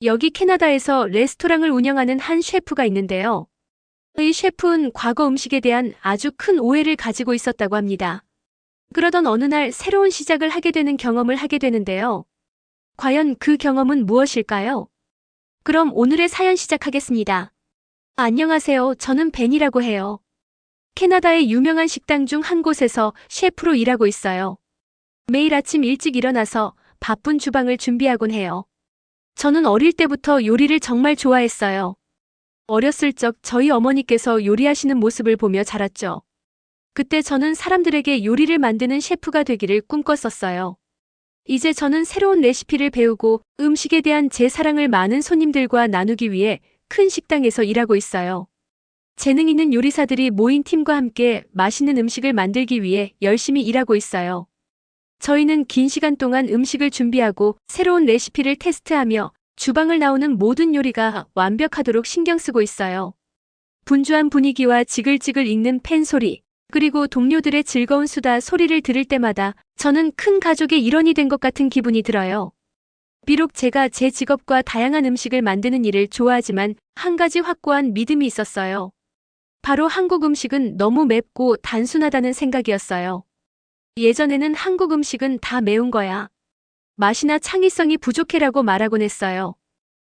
여기 캐나다에서 레스토랑을 운영하는 한 셰프가 있는데요. 이 셰프는 과거 음식에 대한 아주 큰 오해를 가지고 있었다고 합니다. 그러던 어느 날 새로운 시작을 하게 되는 경험을 하게 되는데요. 과연 그 경험은 무엇일까요? 그럼 오늘의 사연 시작하겠습니다. 안녕하세요. 저는 벤이라고 해요. 캐나다의 유명한 식당 중 한 곳에서 셰프로 일하고 있어요. 매일 아침 일찍 일어나서 바쁜 주방을 준비하곤 해요. 저는 어릴 때부터 요리를 정말 좋아했어요. 어렸을 적 저희 어머니께서 요리하시는 모습을 보며 자랐죠. 그때 저는 사람들에게 요리를 만드는 셰프가 되기를 꿈꿨었어요. 이제 저는 새로운 레시피를 배우고 음식에 대한 제 사랑을 많은 손님들과 나누기 위해 큰 식당에서 일하고 있어요. 재능 있는 요리사들이 모인 팀과 함께 맛있는 음식을 만들기 위해 열심히 일하고 있어요. 저희는 긴 시간 동안 음식을 준비하고 새로운 레시피를 테스트하며 주방을 나오는 모든 요리가 완벽하도록 신경 쓰고 있어요. 분주한 분위기와 지글지글 익는 팬 소리, 그리고 동료들의 즐거운 수다 소리를 들을 때마다 저는 큰 가족의 일원이 된 것 같은 기분이 들어요. 비록 제가 제 직업과 다양한 음식을 만드는 일을 좋아하지만 한 가지 확고한 믿음이 있었어요. 바로 한국 음식은 너무 맵고 단순하다는 생각이었어요. 예전에는 한국 음식은 다 매운 거야. 맛이나 창의성이 부족해라고 말하곤 했어요.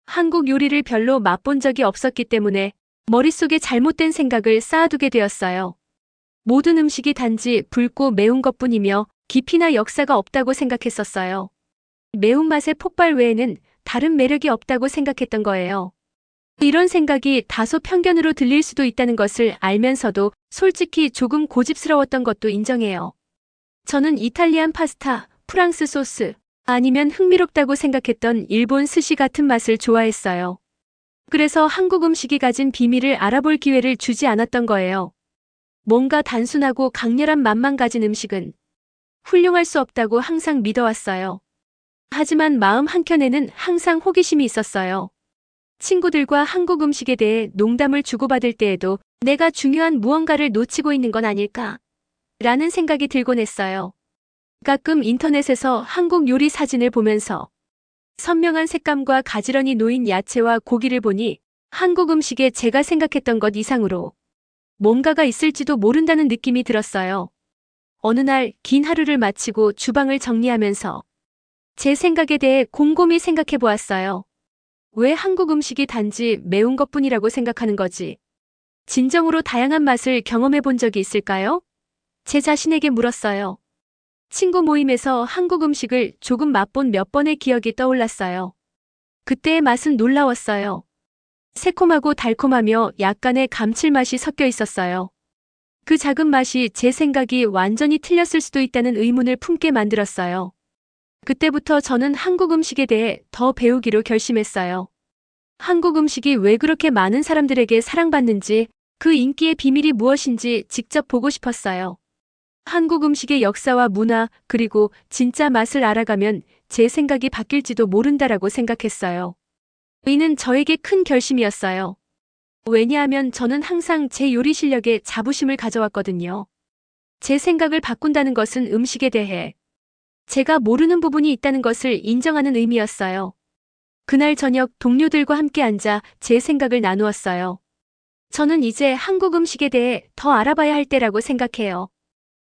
한국 요리를 별로 맛본 적이 없었기 때문에 머릿속에 잘못된 생각을 쌓아두게 되었어요. 모든 음식이 단지 붉고 매운 것뿐이며 깊이나 역사가 없다고 생각했었어요. 매운맛의 폭발 외에는 다른 매력이 없다고 생각했던 거예요. 이런 생각이 다소 편견으로 들릴 수도 있다는 것을 알면서도 솔직히 조금 고집스러웠던 것도 인정해요. 저는 이탈리안 파스타, 프랑스 소스, 아니면 흥미롭다고 생각했던 일본 스시 같은 맛을 좋아했어요. 그래서 한국 음식이 가진 비밀을 알아볼 기회를 주지 않았던 거예요. 뭔가 단순하고 강렬한 맛만 가진 음식은 훌륭할 수 없다고 항상 믿어왔어요. 하지만 마음 한켠에는 항상 호기심이 있었어요. 친구들과 한국 음식에 대해 농담을 주고받을 때에도 내가 중요한 무언가를 놓치고 있는 건 아닐까? 라는 생각이 들곤 했어요. 가끔 인터넷에서 한국 요리 사진을 보면서 선명한 색감과 가지런히 놓인 야채와 고기를 보니 한국 음식에 제가 생각했던 것 이상으로 뭔가가 있을지도 모른다는 느낌이 들었어요. 어느 날 긴 하루를 마치고 주방을 정리하면서 제 생각에 대해 곰곰이 생각해 보았어요. 왜 한국 음식이 단지 매운 것뿐이라고 생각하는 거지? 진정으로 다양한 맛을 경험해 본 적이 있을까요? 제 자신에게 물었어요. 친구 모임에서 한국 음식을 조금 맛본 몇 번의 기억이 떠올랐어요. 그때의 맛은 놀라웠어요. 새콤하고 달콤하며 약간의 감칠맛이 섞여 있었어요. 그 작은 맛이 제 생각이 완전히 틀렸을 수도 있다는 의문을 품게 만들었어요. 그때부터 저는 한국 음식에 대해 더 배우기로 결심했어요. 한국 음식이 왜 그렇게 많은 사람들에게 사랑받는지, 그 인기의 비밀이 무엇인지 직접 보고 싶었어요. 한국 음식의 역사와 문화, 그리고 진짜 맛을 알아가면 제 생각이 바뀔지도 모른다라고 생각했어요. 이는 저에게 큰 결심이었어요. 왜냐하면 저는 항상 제 요리 실력에 자부심을 가져왔거든요. 제 생각을 바꾼다는 것은 음식에 대해 제가 모르는 부분이 있다는 것을 인정하는 의미였어요. 그날 저녁 동료들과 함께 앉아 제 생각을 나누었어요. 저는 이제 한국 음식에 대해 더 알아봐야 할 때라고 생각해요.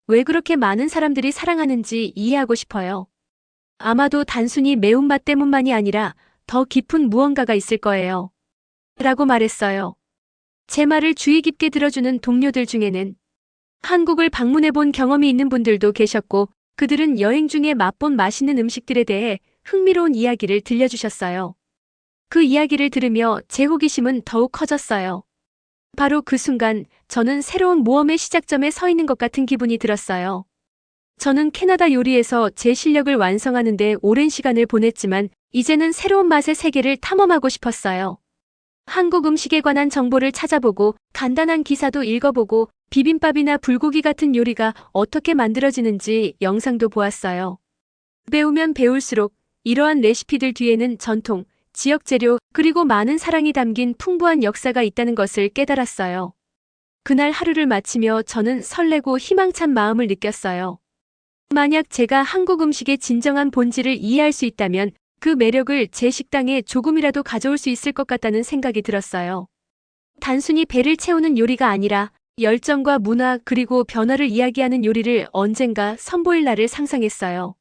왜 그렇게 많은 사람들이 사랑하는지 이해하고 싶어요. 아마도 단순히 매운맛 때문만이 아니라 더 깊은 무언가가 있을 거예요. 라고 말했어요. 제 말을 주의 깊게 들어주는 동료들 중에는 한국을 방문해 본 경험이 있는 분들도 계셨고, 그들은 여행 중에 맛본 맛있는 음식들에 대해 흥미로운 이야기를 들려주셨어요. 그 이야기를 들으며 제 호기심은 더욱 커졌어요. 바로 그 순간 저는 새로운 모험의 시작점에 서 있는 것 같은 기분이 들었어요. 저는 캐나다 요리에서 제 실력을 완성하는 데 오랜 시간을 보냈지만 이제는 새로운 맛의 세계를 탐험하고 싶었어요. 한국 음식에 관한 정보를 찾아보고 간단한 기사도 읽어보고 비빔밥이나 불고기 같은 요리가 어떻게 만들어지는지 영상도 보았어요. 배우면 배울수록 이러한 레시피들 뒤에는 전통, 지역 재료, 그리고 많은 사랑이 담긴 풍부한 역사가 있다는 것을 깨달았어요. 그날 하루를 마치며 저는 설레고 희망찬 마음을 느꼈어요. 만약 제가 한국 음식의 진정한 본질을 이해할 수 있다면 그 매력을 제 식당에 조금이라도 가져올 수 있을 것 같다는 생각이 들었어요. 단순히 배를 채우는 요리가 아니라 열정과 문화 그리고 변화를 이야기하는 요리를 언젠가 선보일 날을 상상했어요.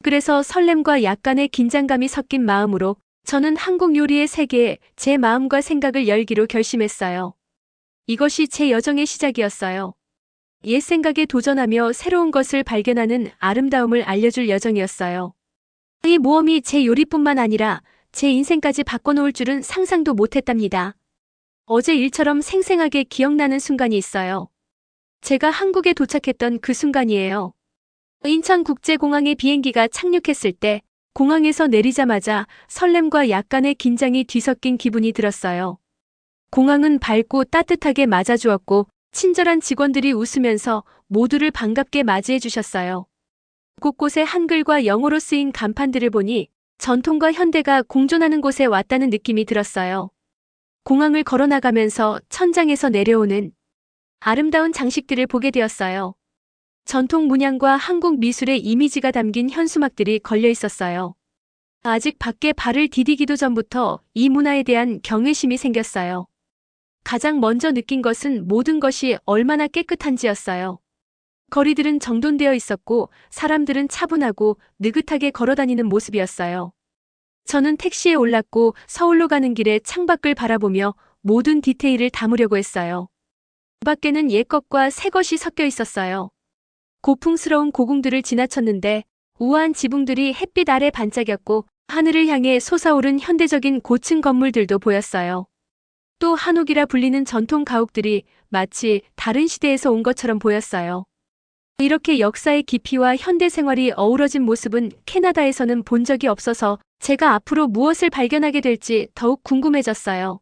그래서 설렘과 약간의 긴장감이 섞인 마음으로 저는 한국 요리의 세계에 제 마음과 생각을 열기로 결심했어요. 이것이 제 여정의 시작이었어요. 옛 생각에 도전하며 새로운 것을 발견하는 아름다움을 알려줄 여정이었어요. 이 모험이 제 요리뿐만 아니라 제 인생까지 바꿔놓을 줄은 상상도 못했답니다. 어제 일처럼 생생하게 기억나는 순간이 있어요. 제가 한국에 도착했던 그 순간이에요. 인천국제공항에 비행기가 착륙했을 때 공항에서 내리자마자 설렘과 약간의 긴장이 뒤섞인 기분이 들었어요. 공항은 밝고 따뜻하게 맞아주었고 친절한 직원들이 웃으면서 모두를 반갑게 맞이해 주셨어요. 곳곳에 한글과 영어로 쓰인 간판들을 보니 전통과 현대가 공존하는 곳에 왔다는 느낌이 들었어요. 공항을 걸어나가면서 천장에서 내려오는 아름다운 장식들을 보게 되었어요. 전통 문양과 한국 미술의 이미지가 담긴 현수막들이 걸려 있었어요. 아직 밖에 발을 디디기도 전부터 이 문화에 대한 경외심이 생겼어요. 가장 먼저 느낀 것은 모든 것이 얼마나 깨끗한지였어요. 거리들은 정돈되어 있었고 사람들은 차분하고 느긋하게 걸어다니는 모습이었어요. 저는 택시에 올랐고 서울로 가는 길에 창밖을 바라보며 모든 디테일을 담으려고 했어요. 그 밖에는 옛것과 새것이 섞여 있었어요. 고풍스러운 고궁들을 지나쳤는데 우아한 지붕들이 햇빛 아래 반짝였고 하늘을 향해 솟아오른 현대적인 고층 건물들도 보였어요. 또 한옥이라 불리는 전통 가옥들이 마치 다른 시대에서 온 것처럼 보였어요. 이렇게 역사의 깊이와 현대 생활이 어우러진 모습은 캐나다에서는 본 적이 없어서 제가 앞으로 무엇을 발견하게 될지 더욱 궁금해졌어요.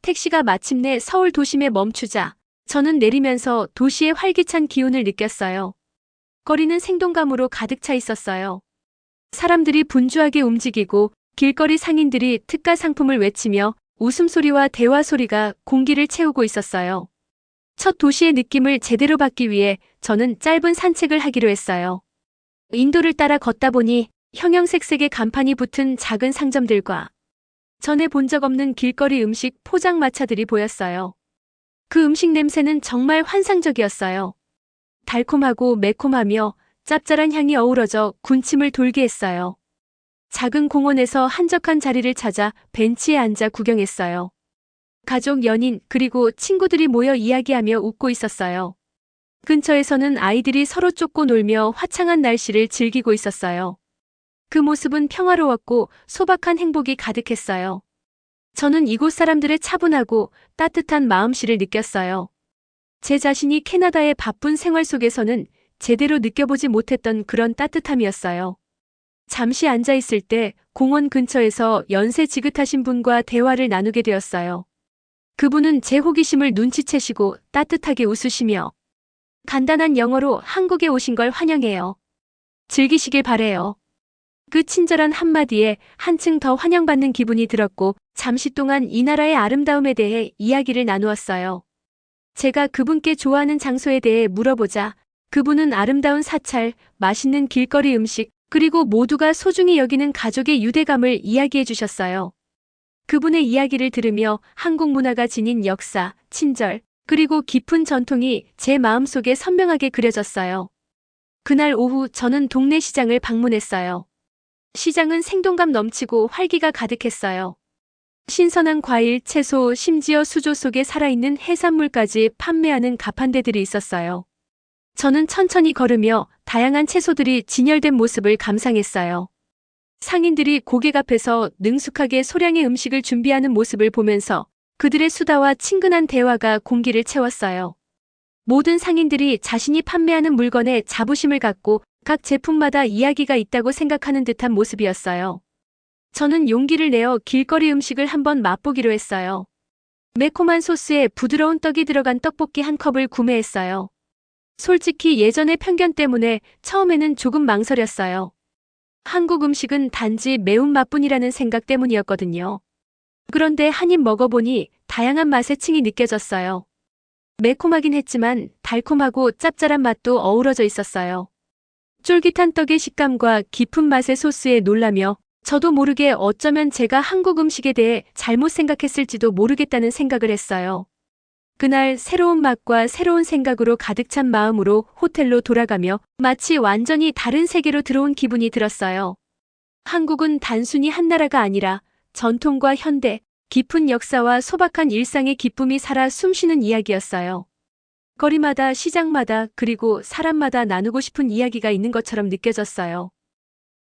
택시가 마침내 서울 도심에 멈추자 저는 내리면서 도시의 활기찬 기운을 느꼈어요. 거리는 생동감으로 가득 차 있었어요. 사람들이 분주하게 움직이고 길거리 상인들이 특가 상품을 외치며 웃음소리와 대화 소리가 공기를 채우고 있었어요. 첫 도시의 느낌을 제대로 받기 위해 저는 짧은 산책을 하기로 했어요. 인도를 따라 걷다 보니 형형색색의 간판이 붙은 작은 상점들과 전에 본 적 없는 길거리 음식 포장마차들이 보였어요. 그 음식 냄새는 정말 환상적이었어요. 달콤하고 매콤하며 짭짤한 향이 어우러져 군침을 돌게 했어요. 작은 공원에서 한적한 자리를 찾아 벤치에 앉아 구경했어요. 가족, 연인, 그리고 친구들이 모여 이야기하며 웃고 있었어요. 근처에서는 아이들이 서로 쫓고 놀며 화창한 날씨를 즐기고 있었어요. 그 모습은 평화로웠고 소박한 행복이 가득했어요. 저는 이곳 사람들의 차분하고 따뜻한 마음씨를 느꼈어요. 제 자신이 캐나다의 바쁜 생활 속에서는 제대로 느껴보지 못했던 그런 따뜻함이었어요. 잠시 앉아있을 때 공원 근처에서 연세 지긋하신 분과 대화를 나누게 되었어요. 그분은 제 호기심을 눈치채시고 따뜻하게 웃으시며 간단한 영어로 한국에 오신 걸 환영해요. 즐기시길 바래요. 그 친절한 한마디에 한층 더 환영받는 기분이 들었고 잠시 동안 이 나라의 아름다움에 대해 이야기를 나누었어요. 제가 그분께 좋아하는 장소에 대해 물어보자 그분은 아름다운 사찰, 맛있는 길거리 음식, 그리고 모두가 소중히 여기는 가족의 유대감을 이야기해 주셨어요. 그분의 이야기를 들으며 한국 문화가 지닌 역사, 친절, 그리고 깊은 전통이 제 마음속에 선명하게 그려졌어요. 그날 오후 저는 동네 시장을 방문했어요. 시장은 생동감 넘치고 활기가 가득했어요. 신선한 과일, 채소, 심지어 수조 속에 살아있는 해산물까지 판매하는 가판대들이 있었어요. 저는 천천히 걸으며 다양한 채소들이 진열된 모습을 감상했어요. 상인들이 고객 앞에서 능숙하게 소량의 음식을 준비하는 모습을 보면서 그들의 수다와 친근한 대화가 공기를 채웠어요. 모든 상인들이 자신이 판매하는 물건에 자부심을 갖고 각 제품마다 이야기가 있다고 생각하는 듯한 모습이었어요. 저는 용기를 내어 길거리 음식을 한번 맛보기로 했어요. 매콤한 소스에 부드러운 떡이 들어간 떡볶이 한 컵을 구매했어요. 솔직히 예전의 편견 때문에 처음에는 조금 망설였어요. 한국 음식은 단지 매운맛뿐이라는 생각 때문이었거든요. 그런데 한 입 먹어보니 다양한 맛의 층이 느껴졌어요. 매콤하긴 했지만 달콤하고 짭짤한 맛도 어우러져 있었어요. 쫄깃한 떡의 식감과 깊은 맛의 소스에 놀라며 저도 모르게 어쩌면 제가 한국 음식에 대해 잘못 생각했을지도 모르겠다는 생각을 했어요. 그날 새로운 맛과 새로운 생각으로 가득 찬 마음으로 호텔로 돌아가며 마치 완전히 다른 세계로 들어온 기분이 들었어요. 한국은 단순히 한 나라가 아니라 전통과 현대, 깊은 역사와 소박한 일상의 기쁨이 살아 숨쉬는 이야기였어요. 거리마다, 시장마다, 그리고 사람마다 나누고 싶은 이야기가 있는 것처럼 느껴졌어요.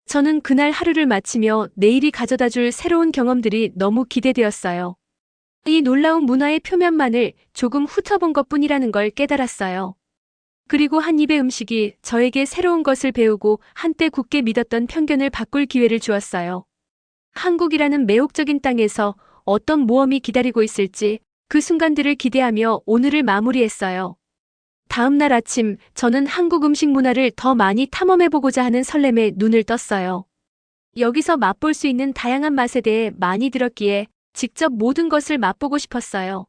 저는 그날 하루를 마치며 내일이 가져다 줄 새로운 경험들이 너무 기대되었어요. 이 놀라운 문화의 표면만을 조금 훑어본 것뿐이라는 걸 깨달았어요. 그리고 한 입의 음식이 저에게 새로운 것을 배우고 한때 굳게 믿었던 편견을 바꿀 기회를 주었어요. 한국이라는 매혹적인 땅에서 어떤 모험이 기다리고 있을지 그 순간들을 기대하며 오늘을 마무리했어요. 다음 날 아침 저는 한국 음식 문화를 더 많이 탐험해보고자 하는 설렘에 눈을 떴어요. 여기서 맛볼 수 있는 다양한 맛에 대해 많이 들었기에 직접 모든 것을 맛보고 싶었어요.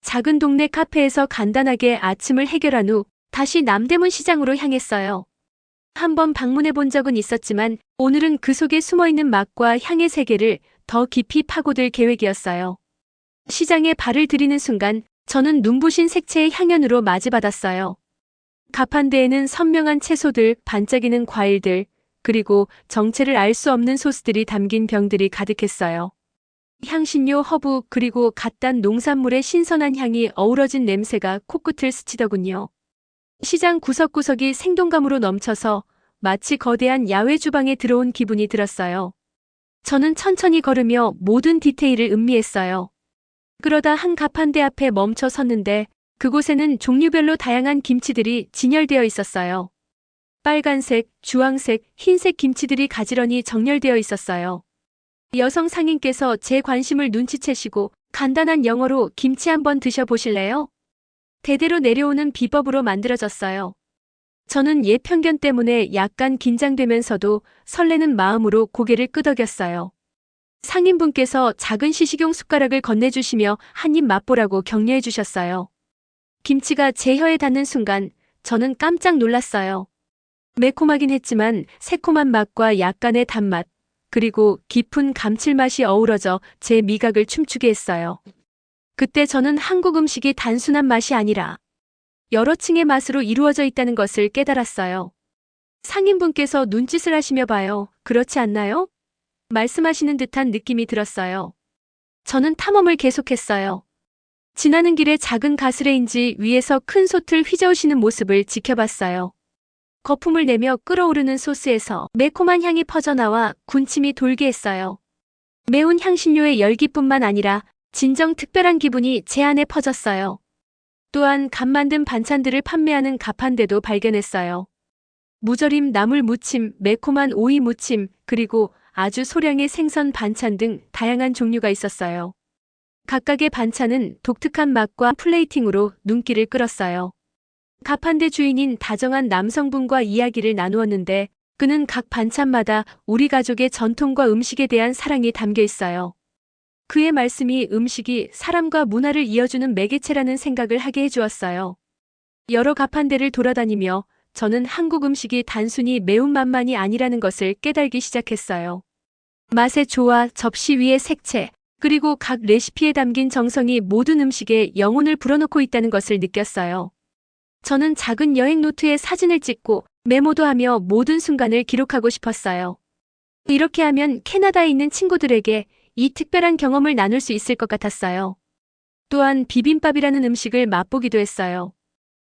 작은 동네 카페에서 간단하게 아침을 해결한 후 다시 남대문 시장으로 향했어요. 한번 방문해 본 적은 있었지만 오늘은 그 속에 숨어있는 맛과 향의 세계를 더 깊이 파고들 계획이었어요. 시장에 발을 들이는 순간 저는 눈부신 색채의 향연으로 맞이받았어요. 가판대에는 선명한 채소들, 반짝이는 과일들, 그리고 정체를 알 수 없는 소스들이 담긴 병들이 가득했어요. 향신료, 허브, 그리고 갓 딴 농산물의 신선한 향이 어우러진 냄새가 코끝을 스치더군요. 시장 구석구석이 생동감으로 넘쳐서 마치 거대한 야외 주방에 들어온 기분이 들었어요. 저는 천천히 걸으며 모든 디테일을 음미했어요. 그러다 한 가판대 앞에 멈춰 섰는데 그곳에는 종류별로 다양한 김치들이 진열되어 있었어요. 빨간색, 주황색, 흰색 김치들이 가지런히 정렬되어 있었어요. 여성 상인께서 제 관심을 눈치채시고 간단한 영어로 김치 한번 드셔보실래요? 대대로 내려오는 비법으로 만들어졌어요. 저는 옛 편견 때문에 약간 긴장되면서도 설레는 마음으로 고개를 끄덕였어요. 상인분께서 작은 시식용 숟가락을 건네주시며 한 입 맛보라고 격려해 주셨어요. 김치가 제 혀에 닿는 순간 저는 깜짝 놀랐어요. 매콤하긴 했지만 새콤한 맛과 약간의 단맛, 그리고 깊은 감칠맛이 어우러져 제 미각을 춤추게 했어요. 그때 저는 한국 음식이 단순한 맛이 아니라 여러 층의 맛으로 이루어져 있다는 것을 깨달았어요. 상인분께서 눈짓을 하시며 봐요. 그렇지 않나요? 말씀하시는 듯한 느낌이 들었어요. 저는 탐험을 계속했어요. 지나는 길에 작은 가스레인지 위에서 큰 솥을 휘저으시는 모습을 지켜봤어요. 거품을 내며 끓어오르는 소스에서 매콤한 향이 퍼져나와 군침이 돌게 했어요. 매운 향신료의 열기뿐만 아니라 진정 특별한 기분이 제 안에 퍼졌어요. 또한 갓 만든 반찬들을 판매하는 가판대도 발견했어요. 무절임 나물 무침, 매콤한 오이 무침, 그리고 아주 소량의 생선 반찬 등 다양한 종류가 있었어요. 각각의 반찬은 독특한 맛과 플레이팅으로 눈길을 끌었어요. 가판대 주인인 다정한 남성분과 이야기를 나누었는데 그는 각 반찬마다 우리 가족의 전통과 음식에 대한 사랑이 담겨 있어요. 그의 말씀이 음식이 사람과 문화를 이어주는 매개체라는 생각을 하게 해주었어요. 여러 가판대를 돌아다니며 저는 한국 음식이 단순히 매운맛만이 아니라는 것을 깨달기 시작했어요. 맛의 조화, 접시 위의 색채, 그리고 각 레시피에 담긴 정성이 모든 음식에 영혼을 불어넣고 있다는 것을 느꼈어요. 저는 작은 여행 노트에 사진을 찍고 메모도 하며 모든 순간을 기록하고 싶었어요. 이렇게 하면 캐나다에 있는 친구들에게 이 특별한 경험을 나눌 수 있을 것 같았어요. 또한 비빔밥이라는 음식을 맛보기도 했어요.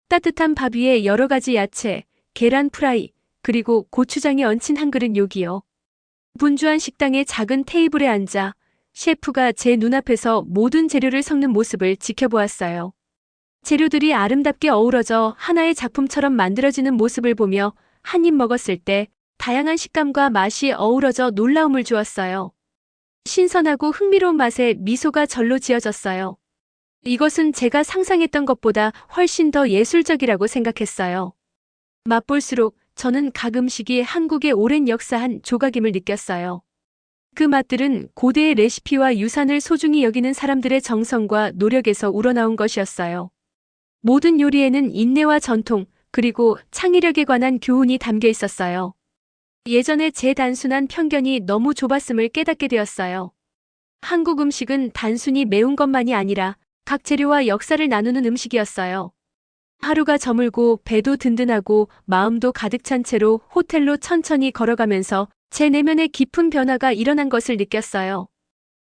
따뜻한 밥 위에 여러 가지 야채, 계란 프라이, 그리고 고추장이 얹힌 한 그릇 요기요. 분주한 식당의 작은 테이블에 앉아 셰프가 제 눈앞에서 모든 재료를 섞는 모습을 지켜보았어요. 재료들이 아름답게 어우러져 하나의 작품처럼 만들어지는 모습을 보며 한 입 먹었을 때 다양한 식감과 맛이 어우러져 놀라움을 주었어요. 신선하고 흥미로운 맛에 미소가 절로 지어졌어요. 이것은 제가 상상했던 것보다 훨씬 더 예술적이라고 생각했어요. 맛볼수록 저는 각 음식이 한국의 오랜 역사 한 조각임을 느꼈어요. 그 맛들은 고대의 레시피와 유산을 소중히 여기는 사람들의 정성과 노력에서 우러나온 것이었어요. 모든 요리에는 인내와 전통, 그리고 창의력에 관한 교훈이 담겨 있었어요. 예전에 제 단순한 편견이 너무 좁았음을 깨닫게 되었어요. 한국 음식은 단순히 매운 것만이 아니라 각 재료와 역사를 나누는 음식이었어요. 하루가 저물고 배도 든든하고 마음도 가득 찬 채로 호텔로 천천히 걸어가면서 제 내면에 깊은 변화가 일어난 것을 느꼈어요.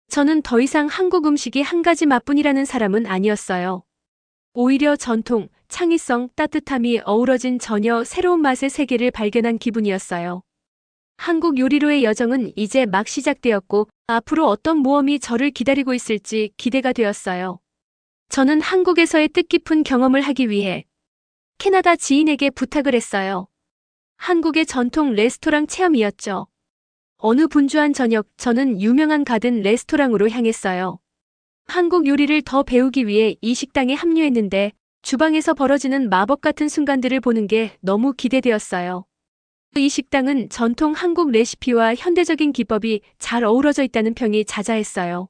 저는 더 이상 한국 음식이 한 가지 맛뿐이라는 사람은 아니었어요. 오히려 전통, 창의성, 따뜻함이 어우러진 전혀 새로운 맛의 세계를 발견한 기분이었어요. 한국 요리로의 여정은 이제 막 시작되었고 앞으로 어떤 모험이 저를 기다리고 있을지 기대가 되었어요. 저는 한국에서의 뜻깊은 경험을 하기 위해 캐나다 지인에게 부탁을 했어요. 한국의 전통 레스토랑 체험이었죠. 어느 분주한 저녁, 저는 유명한 가든 레스토랑으로 향했어요. 한국 요리를 더 배우기 위해 이 식당에 합류했는데 주방에서 벌어지는 마법 같은 순간들을 보는 게 너무 기대되었어요. 이 식당은 전통 한국 레시피와 현대적인 기법이 잘 어우러져 있다는 평이 자자했어요.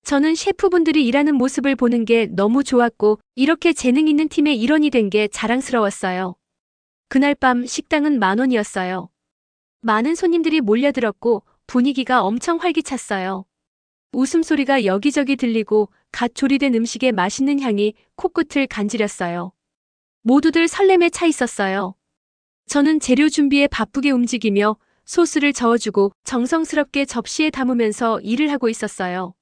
저는 셰프분들이 일하는 모습을 보는 게 너무 좋았고 이렇게 재능 있는 팀의 일원이 된 게 자랑스러웠어요. 그날 밤 식당은 만원이었어요. 많은 손님들이 몰려들었고 분위기가 엄청 활기찼어요. 웃음소리가 여기저기 들리고 갓 조리된 음식의 맛있는 향이 코끝을 간지렸어요. 모두들 설렘에 차 있었어요. 저는 재료 준비에 바쁘게 움직이며 소스를 저어주고 정성스럽게 접시에 담으면서 일을 하고 있었어요.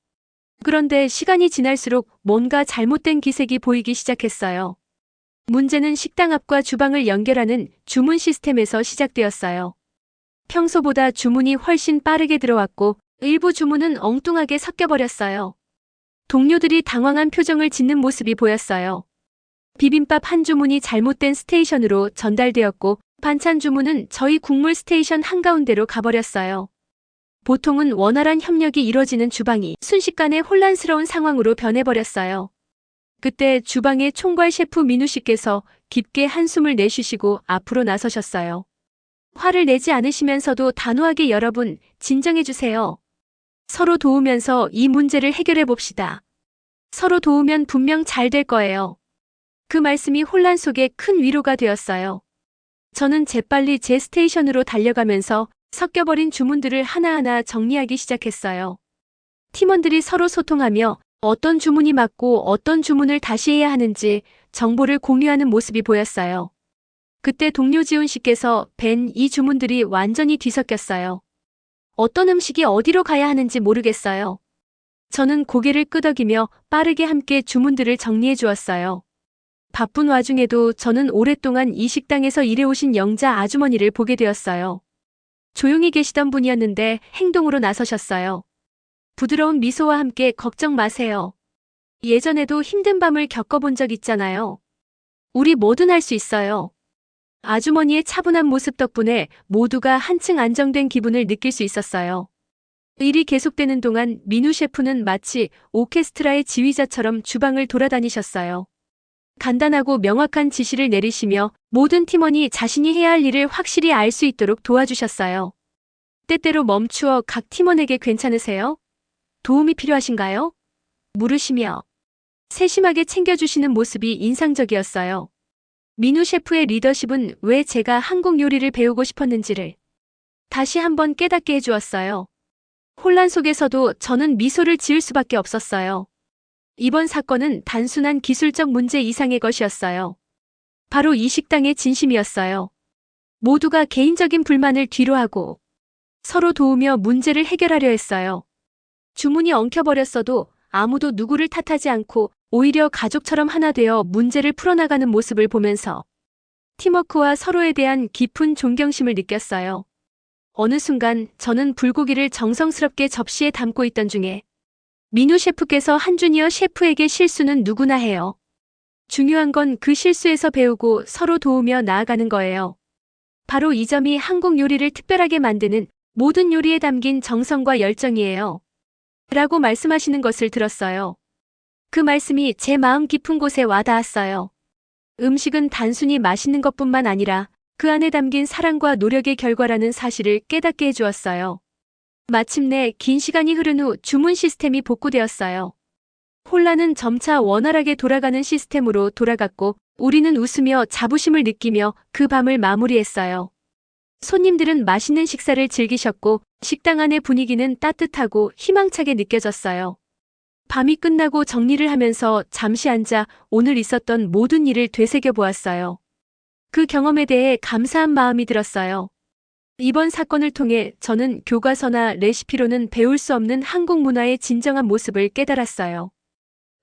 그런데 시간이 지날수록 뭔가 잘못된 기색이 보이기 시작했어요. 문제는 식당 앞과 주방을 연결하는 주문 시스템에서 시작되었어요. 평소보다 주문이 훨씬 빠르게 들어왔고 일부 주문은 엉뚱하게 섞여버렸어요. 동료들이 당황한 표정을 짓는 모습이 보였어요. 비빔밥 한 주문이 잘못된 스테이션으로 전달되었고 반찬 주문은 저희 국물 스테이션 한가운데로 가버렸어요. 보통은 원활한 협력이 이뤄지는 주방이 순식간에 혼란스러운 상황으로 변해버렸어요. 그때 주방의 총괄 셰프 민우 씨께서 깊게 한숨을 내쉬시고 앞으로 나서셨어요. 화를 내지 않으시면서도 단호하게 여러분, 진정해주세요. 서로 도우면서 이 문제를 해결해 봅시다. 서로 도우면 분명 잘 될 거예요. 그 말씀이 혼란 속에 큰 위로가 되었어요. 저는 재빨리 제 스테이션으로 달려가면서 섞여버린 주문들을 하나하나 정리하기 시작했어요. 팀원들이 서로 소통하며 어떤 주문이 맞고 어떤 주문을 다시 해야 하는지 정보를 공유하는 모습이 보였어요. 그때 동료 지훈 씨께서 벤 이 주문들이 완전히 뒤섞였어요. 어떤 음식이 어디로 가야 하는지 모르겠어요. 저는 고개를 끄덕이며 빠르게 함께 주문들을 정리해 주었어요. 바쁜 와중에도 저는 오랫동안 이 식당에서 일해오신 영자 아주머니를 보게 되었어요. 조용히 계시던 분이었는데 행동으로 나서셨어요. 부드러운 미소와 함께 걱정 마세요. 예전에도 힘든 밤을 겪어본 적 있잖아요. 우리 뭐든 할 수 있어요. 아주머니의 차분한 모습 덕분에 모두가 한층 안정된 기분을 느낄 수 있었어요. 일이 계속되는 동안 민우 셰프는 마치 오케스트라의 지휘자처럼 주방을 돌아다니셨어요. 간단하고 명확한 지시를 내리시며 모든 팀원이 자신이 해야 할 일을 확실히 알 수 있도록 도와주셨어요. 때때로 멈추어 각 팀원에게 괜찮으세요? 도움이 필요하신가요? 물으시며 세심하게 챙겨주시는 모습이 인상적이었어요. 민우 셰프의 리더십은 왜 제가 한국 요리를 배우고 싶었는지를 다시 한번 깨닫게 해주었어요. 혼란 속에서도 저는 미소를 지을 수밖에 없었어요. 이번 사건은 단순한 기술적 문제 이상의 것이었어요. 바로 이 식당의 진심이었어요. 모두가 개인적인 불만을 뒤로하고 서로 도우며 문제를 해결하려 했어요. 주문이 엉켜버렸어도 아무도 누구를 탓하지 않고 오히려 가족처럼 하나 되어 문제를 풀어나가는 모습을 보면서 팀워크와 서로에 대한 깊은 존경심을 느꼈어요. 어느 순간 저는 불고기를 정성스럽게 접시에 담고 있던 중에 민우 셰프께서 한 주니어 셰프에게 실수는 누구나 해요. 중요한 건 그 실수에서 배우고 서로 도우며 나아가는 거예요. 바로 이 점이 한국 요리를 특별하게 만드는 모든 요리에 담긴 정성과 열정이에요. 라고 말씀하시는 것을 들었어요. 그 말씀이 제 마음 깊은 곳에 와닿았어요. 음식은 단순히 맛있는 것뿐만 아니라 그 안에 담긴 사랑과 노력의 결과라는 사실을 깨닫게 해주었어요. 마침내 긴 시간이 흐른 후 주문 시스템이 복구되었어요. 혼란은 점차 원활하게 돌아가는 시스템으로 돌아갔고 우리는 웃으며 자부심을 느끼며 그 밤을 마무리했어요. 손님들은 맛있는 식사를 즐기셨고 식당 안의 분위기는 따뜻하고 희망차게 느껴졌어요. 밤이 끝나고 정리를 하면서 잠시 앉아 오늘 있었던 모든 일을 되새겨 보았어요. 그 경험에 대해 감사한 마음이 들었어요. 이번 사건을 통해 저는 교과서나 레시피로는 배울 수 없는 한국 문화의 진정한 모습을 깨달았어요.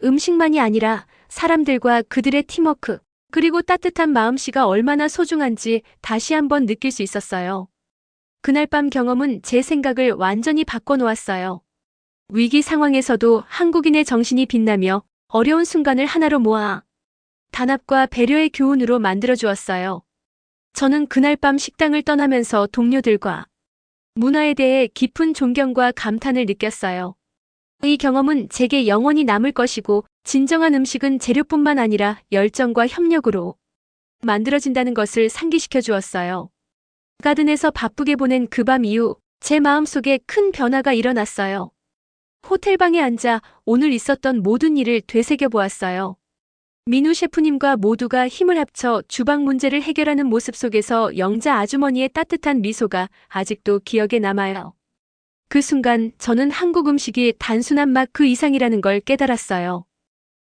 음식만이 아니라 사람들과 그들의 팀워크, 그리고 따뜻한 마음씨가 얼마나 소중한지 다시 한번 느낄 수 있었어요. 그날 밤 경험은 제 생각을 완전히 바꿔놓았어요. 위기 상황에서도 한국인의 정신이 빛나며 어려운 순간을 하나로 모아 단합과 배려의 교훈으로 만들어주었어요. 저는 그날 밤 식당을 떠나면서 동료들과 문화에 대해 깊은 존경과 감탄을 느꼈어요. 이 경험은 제게 영원히 남을 것이고 진정한 음식은 재료뿐만 아니라 열정과 협력으로 만들어진다는 것을 상기시켜 주었어요. 가든에서 바쁘게 보낸 그 밤 이후 제 마음속에 큰 변화가 일어났어요. 호텔방에 앉아 오늘 있었던 모든 일을 되새겨 보았어요. 민우 셰프님과 모두가 힘을 합쳐 주방 문제를 해결하는 모습 속에서 영자 아주머니의 따뜻한 미소가 아직도 기억에 남아요. 그 순간 저는 한국 음식이 단순한 맛 그 이상이라는 걸 깨달았어요.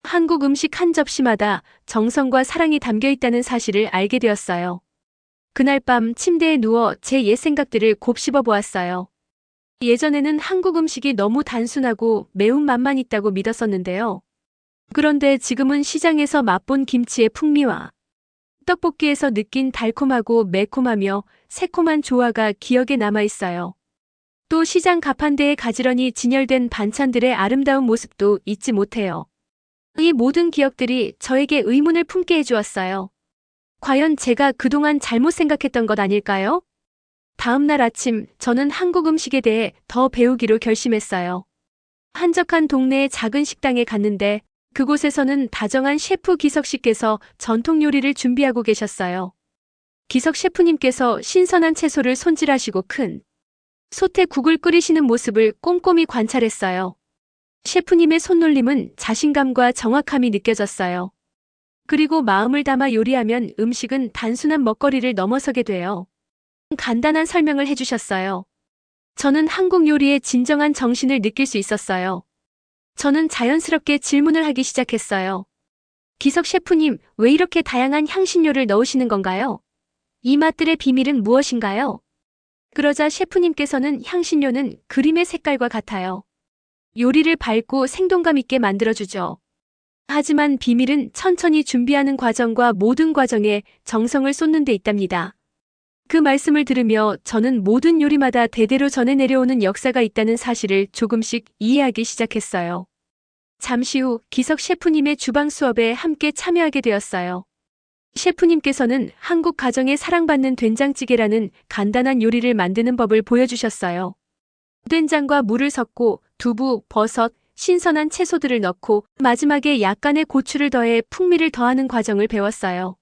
한국 음식 한 접시마다 정성과 사랑이 담겨 있다는 사실을 알게 되었어요. 그날 밤 침대에 누워 제 옛 생각들을 곱씹어 보았어요. 예전에는 한국 음식이 너무 단순하고 매운맛만 있다고 믿었었는데요. 그런데 지금은 시장에서 맛본 김치의 풍미와 떡볶이에서 느낀 달콤하고 매콤하며 새콤한 조화가 기억에 남아 있어요. 또 시장 가판대에 가지런히 진열된 반찬들의 아름다운 모습도 잊지 못해요. 이 모든 기억들이 저에게 의문을 품게 해주었어요. 과연 제가 그동안 잘못 생각했던 것 아닐까요? 다음 날 아침 저는 한국 음식에 대해 더 배우기로 결심했어요. 한적한 동네의 작은 식당에 갔는데 그곳에서는 다정한 셰프 기석 씨께서 전통 요리를 준비하고 계셨어요. 기석 셰프님께서 신선한 채소를 손질하시고 큰 솥에 국을 끓이시는 모습을 꼼꼼히 관찰했어요. 셰프님의 손놀림은 자신감과 정확함이 느껴졌어요. 그리고 마음을 담아 요리하면 음식은 단순한 먹거리를 넘어서게 돼요. 간단한 설명을 해주셨어요. 저는 한국 요리의 진정한 정신을 느낄 수 있었어요. 저는 자연스럽게 질문을 하기 시작했어요. 기석 셰프님, 왜 이렇게 다양한 향신료를 넣으시는 건가요? 이 맛들의 비밀은 무엇인가요? 그러자 셰프님께서는 향신료는 그림의 색깔과 같아요. 요리를 밝고 생동감 있게 만들어주죠. 하지만 비밀은 천천히 준비하는 과정과 모든 과정에 정성을 쏟는 데 있답니다. 그 말씀을 들으며 저는 모든 요리마다 대대로 전해 내려오는 역사가 있다는 사실을 조금씩 이해하기 시작했어요. 잠시 후 기석 셰프님의 주방 수업에 함께 참여하게 되었어요. 셰프님께서는 한국 가정에 사랑받는 된장찌개라는 간단한 요리를 만드는 법을 보여주셨어요. 된장과 물을 섞고 두부, 버섯, 신선한 채소들을 넣고 마지막에 약간의 고추를 더해 풍미를 더하는 과정을 배웠어요.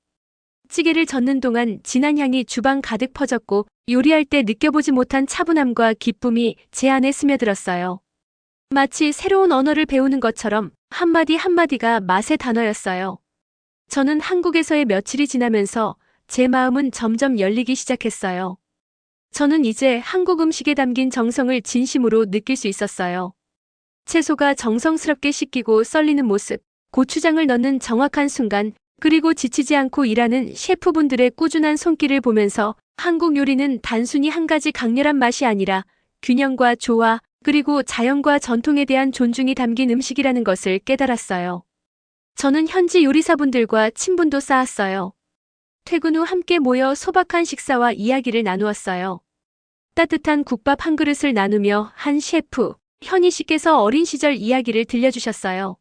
찌개를 젓는 동안 진한 향이 주방 가득 퍼졌고 요리할 때 느껴보지 못한 차분함과 기쁨이 제 안에 스며들었어요. 마치 새로운 언어를 배우는 것처럼 한마디 한마디가 맛의 단어였어요. 저는 한국에서의 며칠이 지나면서 제 마음은 점점 열리기 시작했어요. 저는 이제 한국 음식에 담긴 정성을 진심으로 느낄 수 있었어요. 채소가 정성스럽게 씻기고 썰리는 모습, 고추장을 넣는 정확한 순간, 그리고 지치지 않고 일하는 셰프분들의 꾸준한 손길을 보면서 한국 요리는 단순히 한 가지 강렬한 맛이 아니라 균형과 조화, 그리고 자연과 전통에 대한 존중이 담긴 음식이라는 것을 깨달았어요. 저는 현지 요리사분들과 친분도 쌓았어요. 퇴근 후 함께 모여 소박한 식사와 이야기를 나누었어요. 따뜻한 국밥 한 그릇을 나누며 한 셰프, 현희 씨께서 어린 시절 이야기를 들려주셨어요.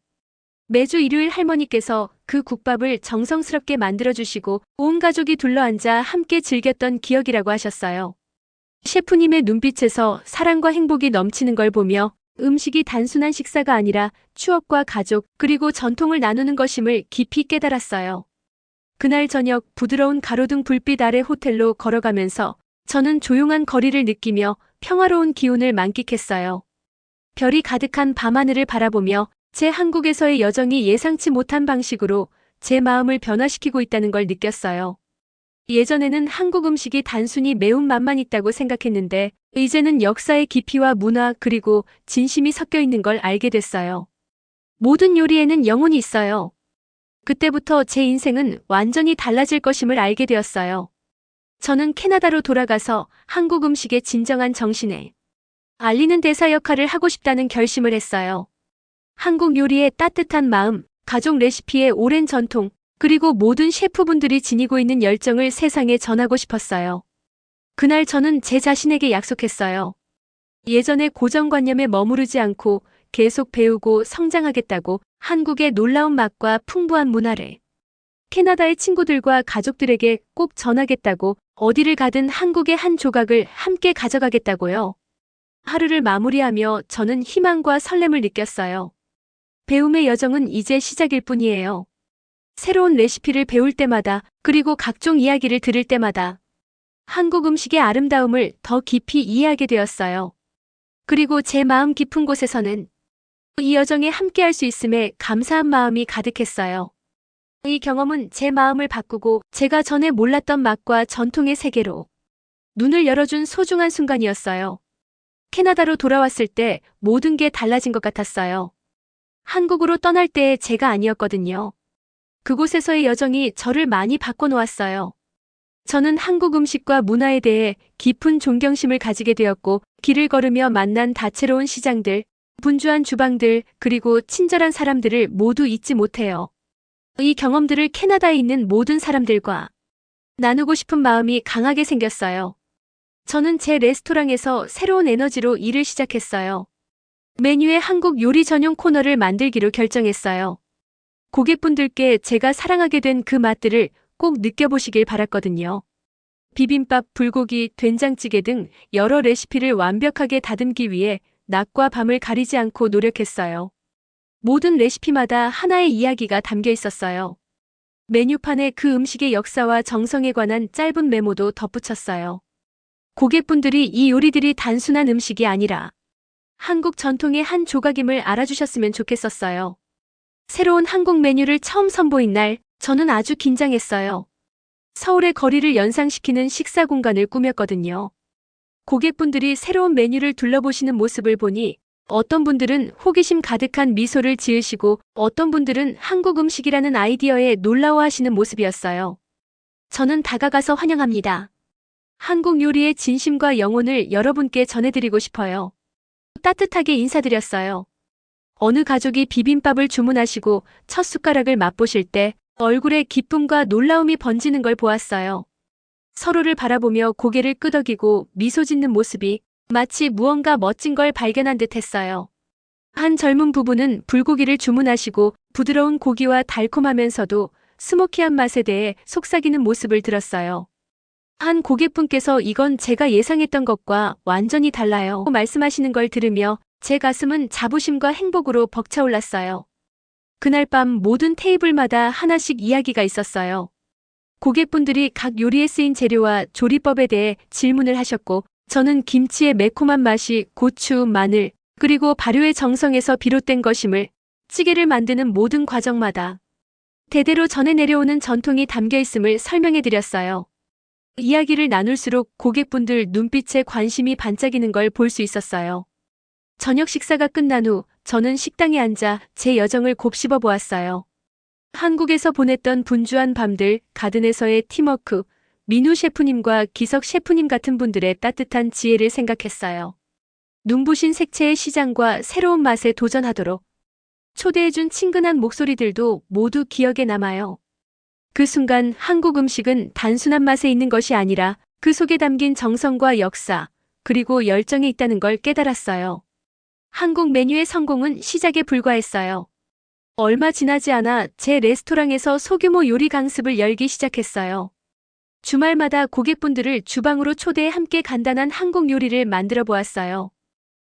매주 일요일 할머니께서 그 국밥을 정성스럽게 만들어주시고 온 가족이 둘러앉아 함께 즐겼던 기억이라고 하셨어요. 셰프님의 눈빛에서 사랑과 행복이 넘치는 걸 보며 음식이 단순한 식사가 아니라 추억과 가족 그리고 전통을 나누는 것임을 깊이 깨달았어요. 그날 저녁 부드러운 가로등 불빛 아래 호텔로 걸어가면서 저는 조용한 거리를 느끼며 평화로운 기운을 만끽했어요. 별이 가득한 밤하늘을 바라보며 제 한국에서의 여정이 예상치 못한 방식으로 제 마음을 변화시키고 있다는 걸 느꼈어요. 예전에는 한국 음식이 단순히 매운맛만 있다고 생각했는데 이제는 역사의 깊이와 문화 그리고 진심이 섞여 있는 걸 알게 됐어요. 모든 요리에는 영혼이 있어요. 그때부터 제 인생은 완전히 달라질 것임을 알게 되었어요. 저는 캐나다로 돌아가서 한국 음식의 진정한 정신에 알리는 대사 역할을 하고 싶다는 결심을 했어요. 한국 요리의 따뜻한 마음, 가족 레시피의 오랜 전통, 그리고 모든 셰프분들이 지니고 있는 열정을 세상에 전하고 싶었어요. 그날 저는 제 자신에게 약속했어요. 예전의 고정관념에 머무르지 않고 계속 배우고 성장하겠다고. 한국의 놀라운 맛과 풍부한 문화를 캐나다의 친구들과 가족들에게 꼭 전하겠다고. 어디를 가든 한국의 한 조각을 함께 가져가겠다고요. 하루를 마무리하며 저는 희망과 설렘을 느꼈어요. 배움의 여정은 이제 시작일 뿐이에요. 새로운 레시피를 배울 때마다, 그리고 각종 이야기를 들을 때마다 한국 음식의 아름다움을 더 깊이 이해하게 되었어요. 그리고 제 마음 깊은 곳에서는 이 여정에 함께할 수 있음에 감사한 마음이 가득했어요. 이 경험은 제 마음을 바꾸고 제가 전에 몰랐던 맛과 전통의 세계로 눈을 열어준 소중한 순간이었어요. 캐나다로 돌아왔을 때 모든 게 달라진 것 같았어요. 한국으로 떠날 때의 제가 아니었거든요. 그곳에서의 여정이 저를 많이 바꿔놓았어요. 저는 한국 음식과 문화에 대해 깊은 존경심을 가지게 되었고, 길을 걸으며 만난 다채로운 시장들, 분주한 주방들, 그리고 친절한 사람들을 모두 잊지 못해요. 이 경험들을 캐나다에 있는 모든 사람들과 나누고 싶은 마음이 강하게 생겼어요. 저는 제 레스토랑에서 새로운 에너지로 일을 시작했어요. 메뉴에 한국 요리 전용 코너를 만들기로 결정했어요. 고객분들께 제가 사랑하게 된 그 맛들을 꼭 느껴보시길 바랐거든요. 비빔밥, 불고기, 된장찌개 등 여러 레시피를 완벽하게 다듬기 위해 낮과 밤을 가리지 않고 노력했어요. 모든 레시피마다 하나의 이야기가 담겨 있었어요. 메뉴판에 그 음식의 역사와 정성에 관한 짧은 메모도 덧붙였어요. 고객분들이 이 요리들이 단순한 음식이 아니라 한국 전통의 한 조각임을 알아주셨으면 좋겠었어요. 새로운 한국 메뉴를 처음 선보인 날, 저는 아주 긴장했어요. 서울의 거리를 연상시키는 식사 공간을 꾸몄거든요. 고객분들이 새로운 메뉴를 둘러보시는 모습을 보니 어떤 분들은 호기심 가득한 미소를 지으시고 어떤 분들은 한국 음식이라는 아이디어에 놀라워하시는 모습이었어요. 저는 다가가서 환영합니다. 한국 요리의 진심과 영혼을 여러분께 전해드리고 싶어요. 따뜻하게 인사드렸어요. 어느 가족이 비빔밥을 주문하시고 첫 숟가락을 맛보실 때 얼굴에 기쁨과 놀라움이 번지는 걸 보았어요. 서로를 바라보며 고개를 끄덕이고 미소 짓는 모습이 마치 무언가 멋진 걸 발견한 듯 했어요. 한 젊은 부부는 불고기를 주문하시고 부드러운 고기와 달콤하면서도 스모키한 맛에 대해 속삭이는 모습을 들었어요. 한 고객분께서 이건 제가 예상했던 것과 완전히 달라요 말씀하시는 걸 들으며 제 가슴은 자부심과 행복으로 벅차올랐어요. 그날 밤 모든 테이블마다 하나씩 이야기가 있었어요. 고객분들이 각 요리에 쓰인 재료와 조리법에 대해 질문을 하셨고, 저는 김치의 매콤한 맛이 고추, 마늘, 그리고 발효의 정성에서 비롯된 것임을, 찌개를 만드는 모든 과정마다 대대로 전해 내려오는 전통이 담겨 있음을 설명해 드렸어요. 이야기를 나눌수록 고객분들 눈빛에 관심이 반짝이는 걸 볼 수 있었어요. 저녁 식사가 끝난 후 저는 식당에 앉아 제 여정을 곱씹어 보았어요. 한국에서 보냈던 분주한 밤들, 가든에서의 팀워크, 민우 셰프님과 기석 셰프님 같은 분들의 따뜻한 지혜를 생각했어요. 눈부신 색채의 시장과 새로운 맛에 도전하도록 초대해준 친근한 목소리들도 모두 기억에 남아요. 그 순간 한국 음식은 단순한 맛에 있는 것이 아니라 그 속에 담긴 정성과 역사, 그리고 열정이 있다는 걸 깨달았어요. 한국 메뉴의 성공은 시작에 불과했어요. 얼마 지나지 않아 제 레스토랑에서 소규모 요리 강습을 열기 시작했어요. 주말마다 고객분들을 주방으로 초대해 함께 간단한 한국 요리를 만들어 보았어요.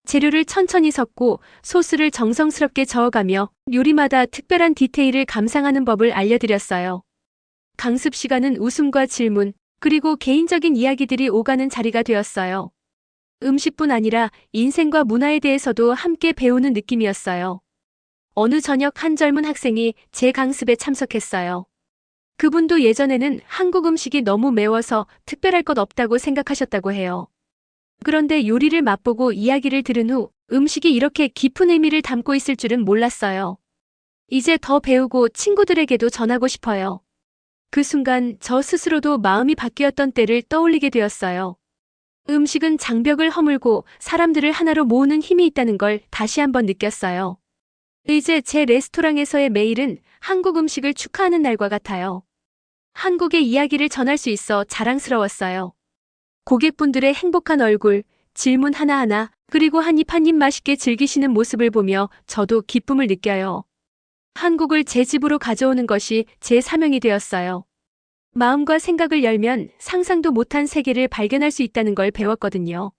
재료를 천천히 섞고 소스를 정성스럽게 저어가며 요리마다 특별한 디테일을 감상하는 법을 알려드렸어요. 강습 시간은 웃음과 질문, 그리고 개인적인 이야기들이 오가는 자리가 되었어요. 음식뿐 아니라 인생과 문화에 대해서도 함께 배우는 느낌이었어요. 어느 저녁 한 젊은 학생이 제 강습에 참석했어요. 그분도 예전에는 한국 음식이 너무 매워서 특별할 것 없다고 생각하셨다고 해요. 그런데 요리를 맛보고 이야기를 들은 후 음식이 이렇게 깊은 의미를 담고 있을 줄은 몰랐어요. 이제 더 배우고 친구들에게도 전하고 싶어요. 그 순간 저 스스로도 마음이 바뀌었던 때를 떠올리게 되었어요. 음식은 장벽을 허물고 사람들을 하나로 모으는 힘이 있다는 걸 다시 한번 느꼈어요. 이제 제 레스토랑에서의 매일은 한국 음식을 축하하는 날과 같아요. 한국의 이야기를 전할 수 있어 자랑스러웠어요. 고객분들의 행복한 얼굴, 질문 하나하나, 그리고 한 입 한 입 맛있게 즐기시는 모습을 보며 저도 기쁨을 느껴요. 한국을 제 집으로 가져오는 것이 제 사명이 되었어요. 마음과 생각을 열면 상상도 못한 세계를 발견할 수 있다는 걸 배웠거든요.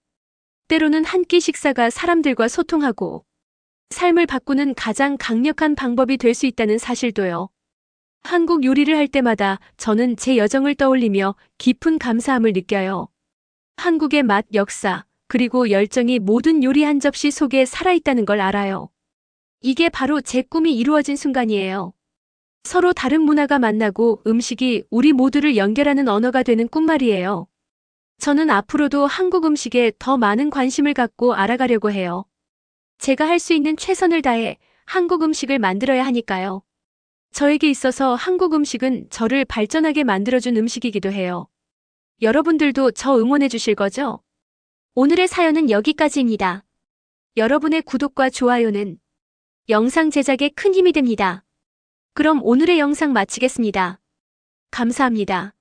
때로는 한 끼 식사가 사람들과 소통하고 삶을 바꾸는 가장 강력한 방법이 될 수 있다는 사실도요. 한국 요리를 할 때마다 저는 제 여정을 떠올리며 깊은 감사함을 느껴요. 한국의 맛, 역사, 그리고 열정이 모든 요리 한 접시 속에 살아있다는 걸 알아요. 이게 바로 제 꿈이 이루어진 순간이에요. 서로 다른 문화가 만나고 음식이 우리 모두를 연결하는 언어가 되는 꿈 말이에요. 저는 앞으로도 한국 음식에 더 많은 관심을 갖고 알아가려고 해요. 제가 할 수 있는 최선을 다해 한국 음식을 만들어야 하니까요. 저에게 있어서 한국 음식은 저를 발전하게 만들어준 음식이기도 해요. 여러분들도 저 응원해 주실 거죠? 오늘의 사연은 여기까지입니다. 여러분의 구독과 좋아요는 영상 제작에 큰 힘이 됩니다. 그럼 오늘의 영상 마치겠습니다. 감사합니다.